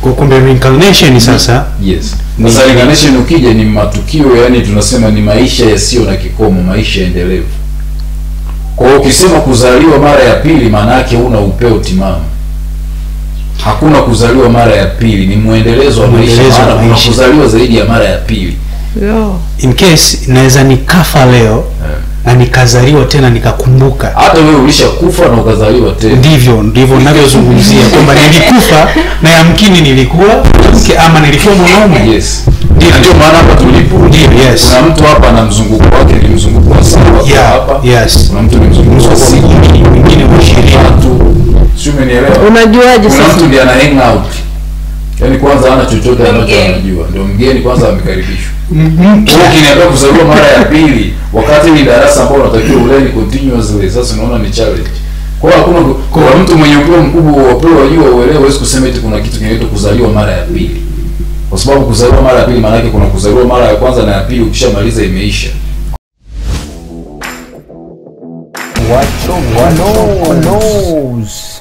Kwa kumbe reincarnation sasa. Yes. Sasa reincarnation ukija ni matukio, yani tunasema ni maisha yasiyo na kikomo, maisha endelevu. Kwa hiyo ukisema kuzaliwa mara ya pili, maana yake una upeo timamu. Hakuna kuzaliwa mara ya pili, ni muendelezo wa maisha. Kuna kuzaliwa zaidi ya mara ya pili. In case naweza nikafa leo na nikazaliwa tena nikakumbuka. Hata wewe ulishakufa na ukazaliwa tena. Ndivyo ninavyozungumzia kwamba nilikufa na yamkini nilikuwa mke ama nilikuwa mwanaume. Yes. Ndio maana hapa tulipo. Yes. Kuna mtu hapa na mzunguko wake ni mzunguko wa sawa hapa. Yes. Kuna mtu ni mzunguko wa siku, mwingine wa 20. Sio, umenielewa? Unajuaje sasa? Kuna mtu ndiye ana hang out. Yaani kwanza hana chochote anachojua. Ndio mgeni kwanza amekaribishwa. Ukiniambia kuzaliwa mara ya pili wakati ni darasa ambao unatakiwa uleni continuously, sasa unaona ni challenge. Kwa hiyo hakuna kwa mtu mwenye upeo mkubwa wa upeo wajua uelewe, huwezi kusema eti kuna kitu kinaitwa kuzaliwa mara ya pili. Kwa sababu kuzaliwa mara ya pili maana yake kuna kuzaliwa mara ya kwanza na ya pili, ukishamaliza imeisha. What knows?